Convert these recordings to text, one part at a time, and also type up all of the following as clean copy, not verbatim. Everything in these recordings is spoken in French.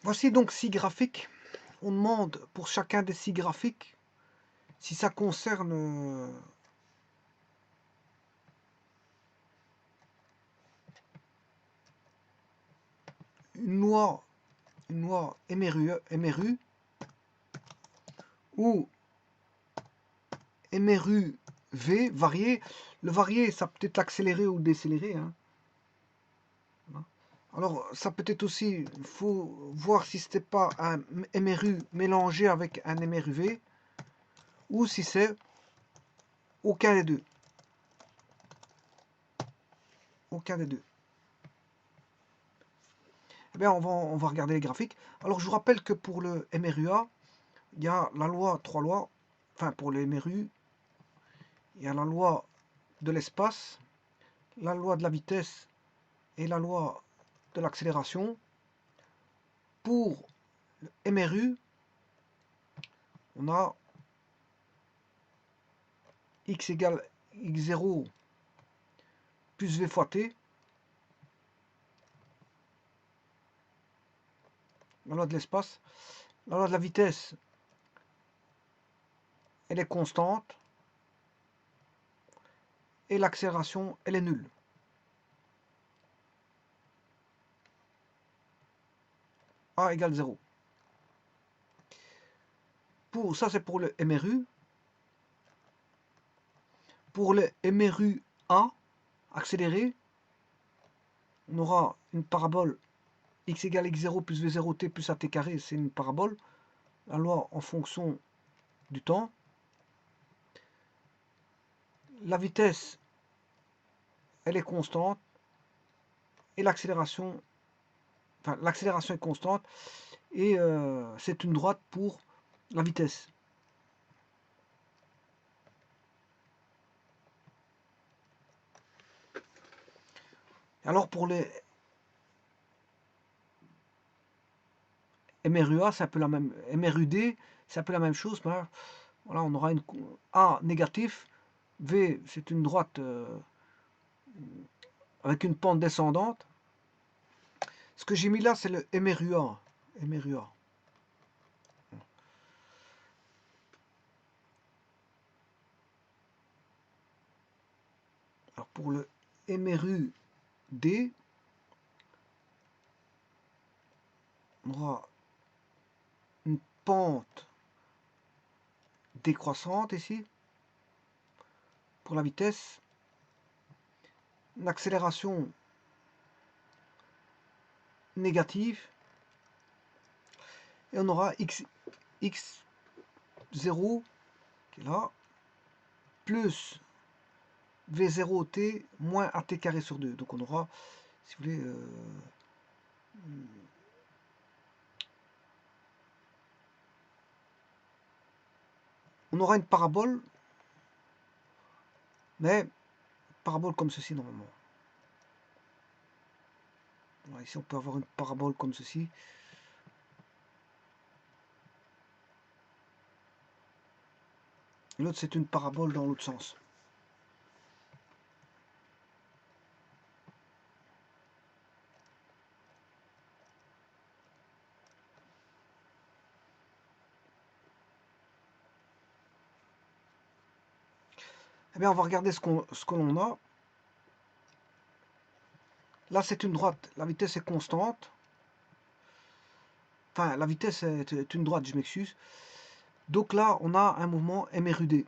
Voici donc 6 graphiques. On demande pour chacun des 6 graphiques si ça concerne une loi MRU ou MRU V varié. Le varié, ça peut être accéléré ou décéléré. Hein. Alors, ça peut être aussi, il faut voir si c'était pas un MRU mélangé avec un MRUV ou si c'est aucun des deux. Aucun des deux. Eh bien, on va regarder les graphiques. Alors, je vous rappelle que pour le MRUA, il y a la loi, 3 lois. Enfin, pour le MRU, il y a la loi de l'espace, la loi de la vitesse et la loi de l'accélération. Pour le MRU, on a x égale x0 plus v fois t. La loi de l'espace. La loi de la vitesse, elle est constante. Et l'accélération, elle est nulle. A égale 0. Ça, c'est pour le MRU. Pour le MRU A, accéléré, on aura une parabole x égale x0 plus v0t plus at carré, c'est une parabole. La loi en fonction du temps. La vitesse, elle est constante. Et l'accélération, est constante. Et c'est une droite pour la vitesse. Alors pour les MRUA, c'est un peu la même. MRUD, c'est un peu la même chose. Voilà, on aura une A négatif. V, c'est une droite avec une pente descendante. Ce que j'ai mis là, c'est le MRUA. MRUA. Alors pour le MRUD, on aura une pente décroissante ici pour la vitesse, une accélération négative et on aura x0 qui est là plus v0t moins at carré sur 2. Donc on aura, si vous voulez, on aura une parabole, mais parabole comme ceci normalement. Voilà, ici on peut avoir une parabole comme ceci. L'autre c'est une parabole dans l'autre sens. Eh bien on va regarder ce que l'on a. Là c'est une droite, la vitesse est constante. Enfin la vitesse est une droite, je m'excuse. Donc là on a un mouvement MRUD.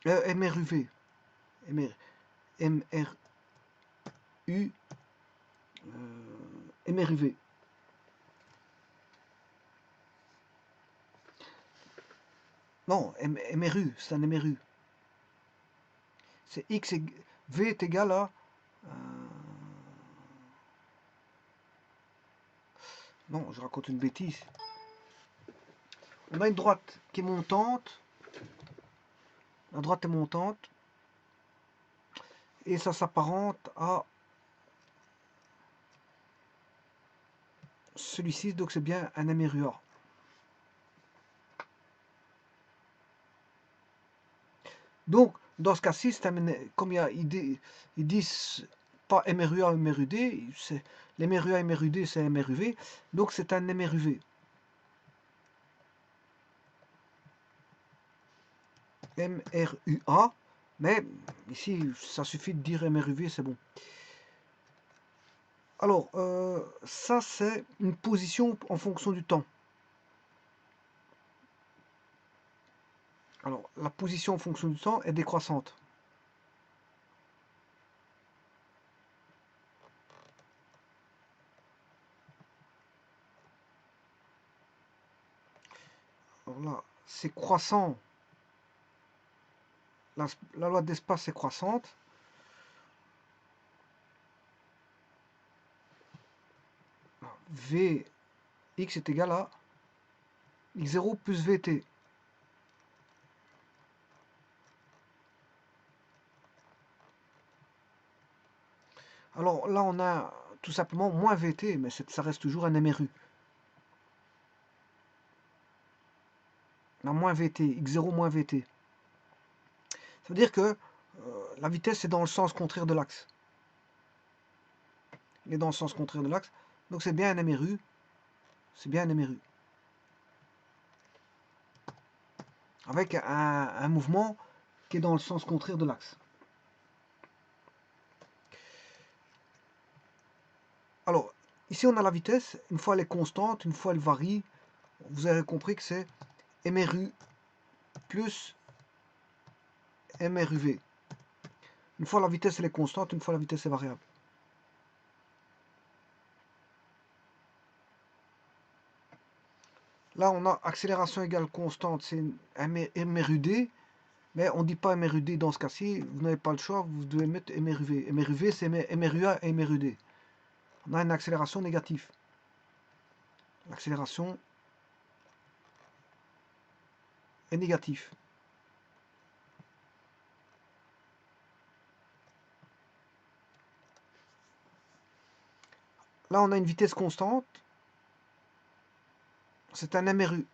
MRUV. MRUV. Non, MRU, c'est un MRU. C'est X et V est égal à... non, je raconte une bêtise. On a une droite qui est montante. La droite est montante. Et ça s'apparente à celui-ci. Donc c'est bien un MRUA. Donc, dans ce cas-ci, comme ils disent pas MRUA, MRUD, l'MRUA, MRUD, c'est MRUV, donc c'est un MRUV. MRUA, mais ici, ça suffit de dire MRUV, c'est bon. Alors, ça, c'est une position en fonction du temps. Alors, la position en fonction du temps est décroissante. Alors là, c'est croissant. La loi d'espace est croissante. Vx est égal à x0 plus vt. Alors là, on a tout simplement moins vt, mais ça reste toujours un MRU. On a moins vt, x0 moins vt. Ça veut dire que la vitesse est dans le sens contraire de l'axe. Il est dans le sens contraire de l'axe. Donc c'est bien un MRU. C'est bien un MRU. Avec un mouvement qui est dans le sens contraire de l'axe. Alors, ici on a la vitesse. Une fois elle est constante, une fois elle varie. Vous avez compris que c'est MRU plus MRUV. Une fois la vitesse elle est constante, une fois la vitesse est variable. Là, on a accélération égale constante, c'est MRUD, mais on ne dit pas MRUD dans ce cas-ci, vous n'avez pas le choix, vous devez mettre MRUV. MRUV, c'est MRUA et MRUD. On a une accélération négative. L'accélération est négative. Là, on a une vitesse constante, c'est un MRU.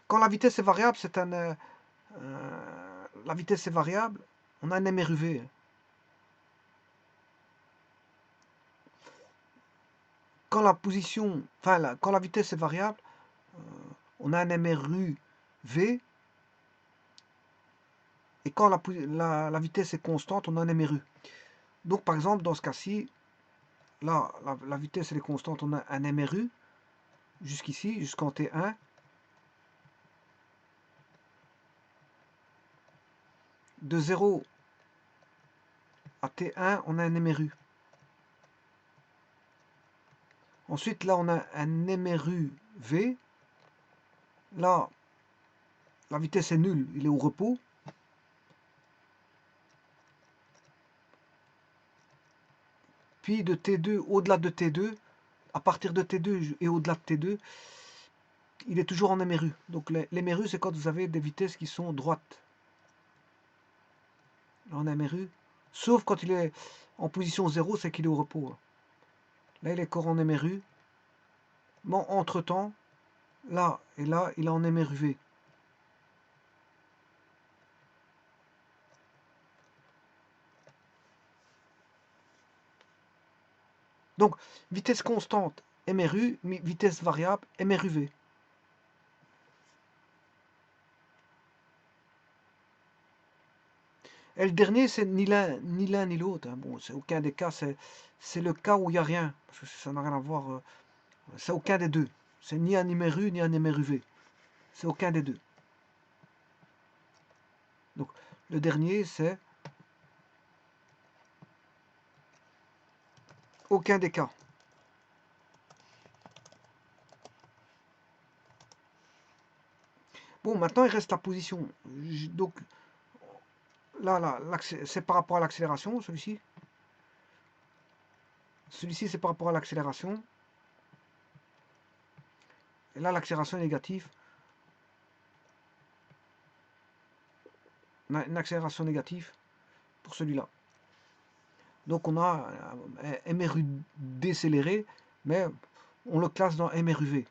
Quand la vitesse est variable, c'est un... la vitesse est variable, on a un MRUV. Quand la position, enfin, quand la vitesse est variable, on a un MRUV. Et quand la vitesse est constante, on a un MRU. Donc, par exemple, dans ce cas-ci, là, la vitesse elle est constante, on a un MRU jusqu'ici, jusqu'en T1. De 0 à T1, on a un MRU. Ensuite, là, on a un MRU V. Là, la vitesse est nulle, il est au repos. Puis de T2, au-delà de T2, à partir de T2 et au-delà de T2, il est toujours en MRU. Donc les MRU, c'est quand vous avez des vitesses qui sont droites. En MRU. Sauf quand il est en position 0, c'est qu'il est au repos. Là, il est encore en MRU. Bon, entre-temps, là et là, il est en MRUV. Donc, vitesse constante, MRU, vitesse variable, MRUV. Et le dernier, c'est ni l'un ni l'autre. Bon, c'est aucun des cas, c'est le cas où il n'y a rien. Parce que ça n'a rien à voir. C'est aucun des deux. C'est ni un MRU ni un MRUV. C'est aucun des deux. Donc, le dernier, c'est aucun des cas. Bon, maintenant, il reste la position. Donc, là, c'est par rapport à l'accélération, celui-ci. Celui-ci, c'est par rapport à l'accélération. Et là, l'accélération est négative. On a une accélération négative pour celui-là. Donc, on a un MRU décéléré, mais on le classe dans MRUV.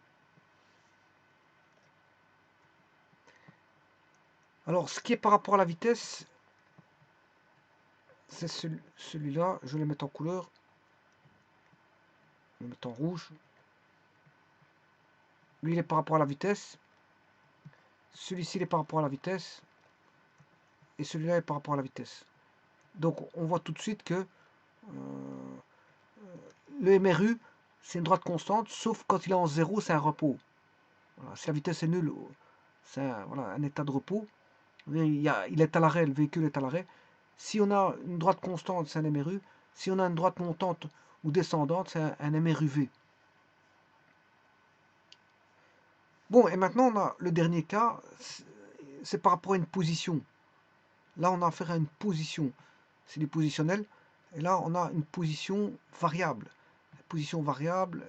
Alors, ce qui est par rapport à la vitesse, c'est celui-là. Je vais le mettre en couleur. Je vais le mettre en rouge. Lui, il est par rapport à la vitesse. Celui-ci, il est par rapport à la vitesse. Et celui-là est par rapport à la vitesse. Donc, on voit tout de suite que le MRU, c'est une droite constante, sauf quand il est en zéro, c'est un repos. Voilà, si la vitesse est nulle, c'est un état de repos. Il est à l'arrêt, le véhicule est à l'arrêt. Si on a une droite constante, c'est un MRU. Si on a une droite montante ou descendante, c'est un MRUV. Bon, et maintenant, on a le dernier cas, c'est par rapport à une position. Là, on a affaire à une position. C'est du positionnel. Et là, on a une position variable. Position variable,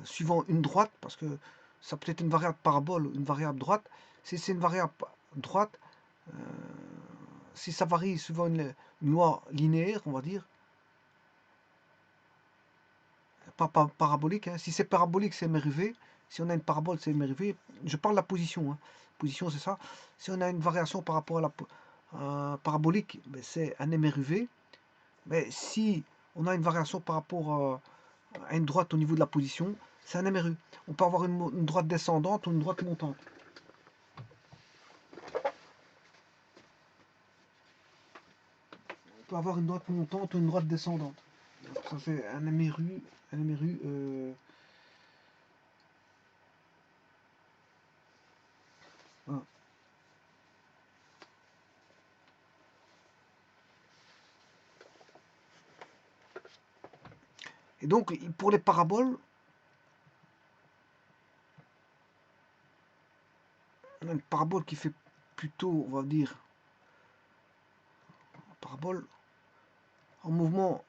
suivant une droite, parce que ça peut être une variable parabole ou une variable droite. Si c'est une variable droite, si ça varie suivant une loi linéaire, on va dire, pas parabolique, hein. Si c'est parabolique, c'est MRUV. Si on a une parabole, c'est MRUV. Je parle de la position, hein. Position, c'est ça. Si on a une variation par rapport à la parabolique, ben, c'est un MRUV. Mais si on a une variation par rapport à une droite au niveau de la position, c'est un MRU. On peut avoir une droite descendante ou une droite montante. On peut avoir une droite montante ou une droite descendante. Ça fait un MRU. Un MRU voilà. Et donc, pour les paraboles, on a une parabole qui fait plutôt, on va dire, parabole en mouvement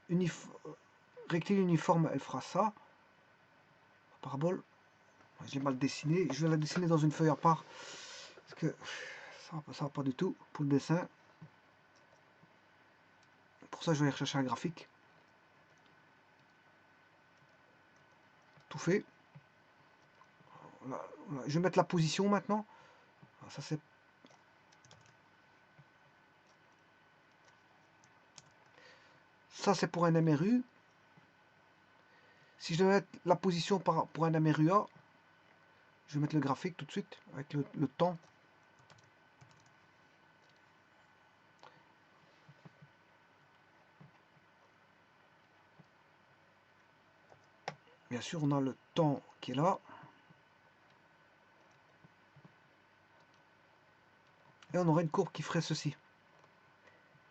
rectiligne uniforme, elle fera ça. Parabole, j'ai mal dessiné. Je vais la dessiner dans une feuille à part. Parce que ça va pas du tout pour le dessin. Pour ça, je vais aller rechercher un graphique. Tout fait. Voilà. Je vais mettre la position maintenant. Ça, c'est ça, c'est pour un MRU. Si je dois mettre la position pour un MRUA, je vais mettre le graphique tout de suite avec le temps. Bien sûr, on a le temps qui est là. Et on aurait une courbe qui ferait ceci.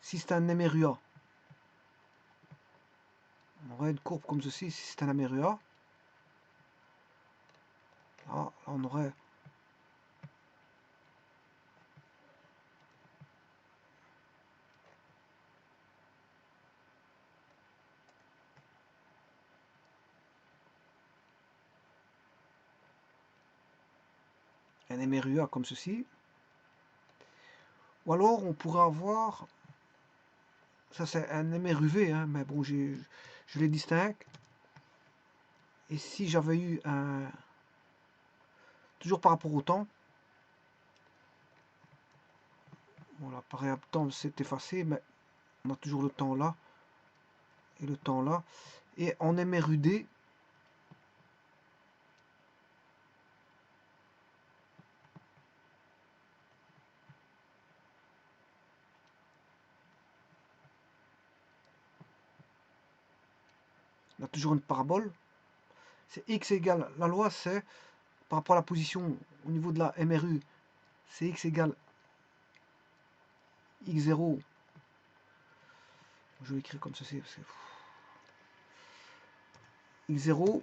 Si c'est un MRUA, on aurait une courbe comme ceci. Si c'est un MRUA, là, on aurait un MRUA comme ceci. Ou alors on pourrait avoir, ça c'est un MRUV, hein, mais bon, je les distingue. Et si j'avais eu un, toujours par rapport au temps, voilà, par exemple, temps c'est effacé, mais on a toujours le temps là et le temps là. Et en MRUD, on a toujours une parabole. C'est x égale, la loi c'est, par rapport à la position au niveau de la MRU, c'est x égale x0. Je vais écrire comme ceci, parce que x0,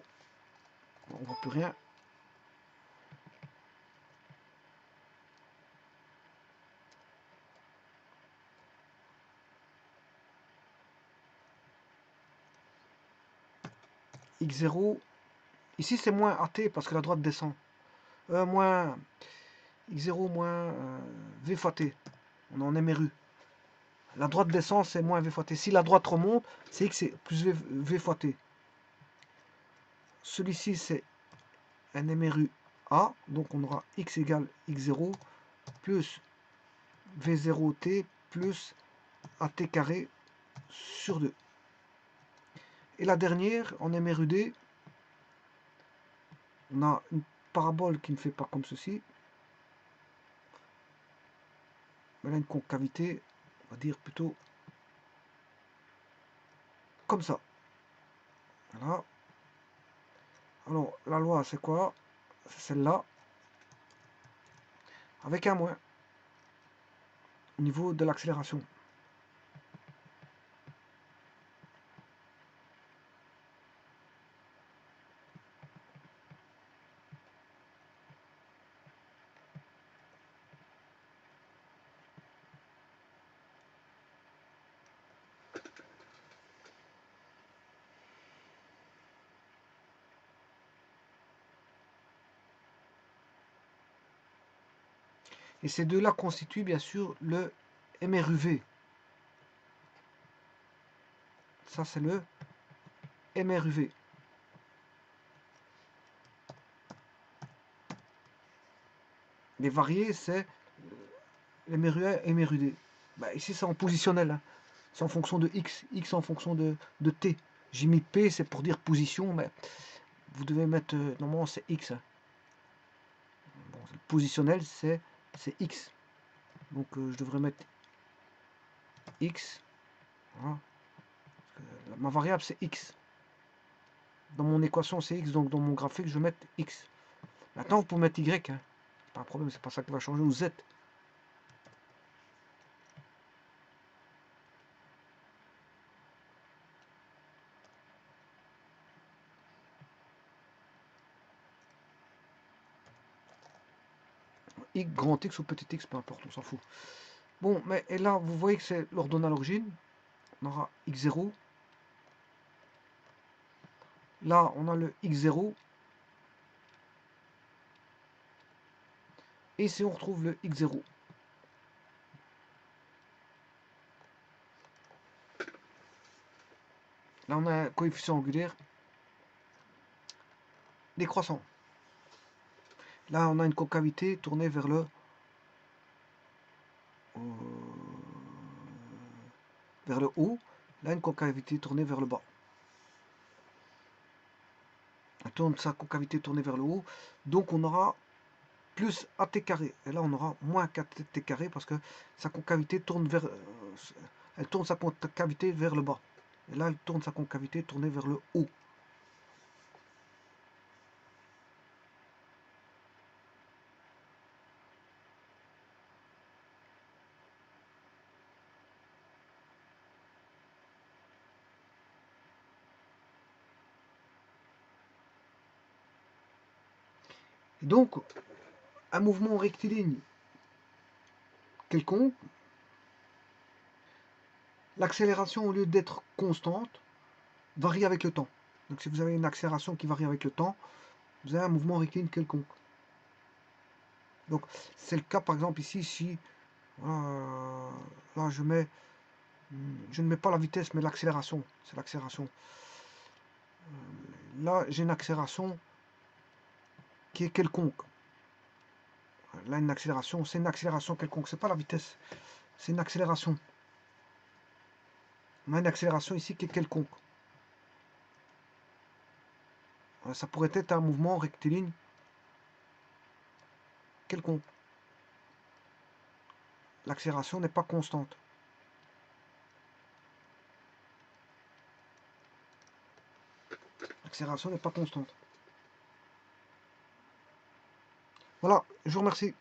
on voit plus rien. X0, ici c'est moins AT parce que la droite descend. Moins X0 moins V fois T. On est en MRU. La droite descend, c'est moins V fois T. Si la droite remonte, c'est X plus V fois T. Celui-ci, c'est un MRU A. Donc on aura X égale X0 plus V0T plus AT carré sur 2. Et la dernière, en MRUD, on a une parabole qui ne fait pas comme ceci. Elle a une concavité, on va dire plutôt comme ça. Voilà. Alors, la loi, c'est quoi? C'est celle-là. Avec un moins au niveau de l'accélération. Et ces deux-là constituent bien sûr le MRUV. Ça, c'est le MRUV. Les variés, c'est MRUA et MRUD. Bah, ici, c'est en positionnel. Hein. C'est en fonction de X. X en fonction de T. J'ai mis P, c'est pour dire position, mais vous devez mettre... normalement, c'est X. Hein. Bon, le positionnel, c'est X. Donc, je devrais mettre X. Voilà. Ma variable, c'est X. Dans mon équation, c'est X. Donc, dans mon graphique, je vais mettre X. Maintenant, vous pouvez mettre Y. Hein. Pas un problème, c'est pas ça qui va changer. Ou Z. X, grand X ou petit x, peu importe, on s'en fout. Bon, mais et là, vous voyez que c'est l'ordonnée à l'origine. On aura x0. Là, on a le x0. Et ici, on retrouve le x0. Là, on a un coefficient angulaire décroissant. Là, on a une concavité tournée vers le haut. Là, une concavité tournée vers le bas. Elle tourne sa concavité tournée vers le haut. Donc, on aura plus AT carré. Et là, on aura moins 4T carré parce que sa concavité tourne vers... elle tourne sa concavité vers le bas. Et là, elle tourne sa concavité tournée vers le haut. Et donc, un mouvement rectiligne quelconque, l'accélération, au lieu d'être constante, varie avec le temps. Donc si vous avez une accélération qui varie avec le temps, vous avez un mouvement rectiligne quelconque. Donc c'est le cas par exemple ici, si là je ne mets pas la vitesse mais l'accélération, c'est l'accélération. Là j'ai une accélération qui est quelconque. Là une accélération, c'est une accélération quelconque, c'est pas la vitesse, c'est une accélération. On a une accélération ici qui est quelconque. Ça pourrait être un mouvement rectiligne quelconque. L'accélération n'est pas constante. L'accélération n'est pas constante. Voilà, je vous remercie.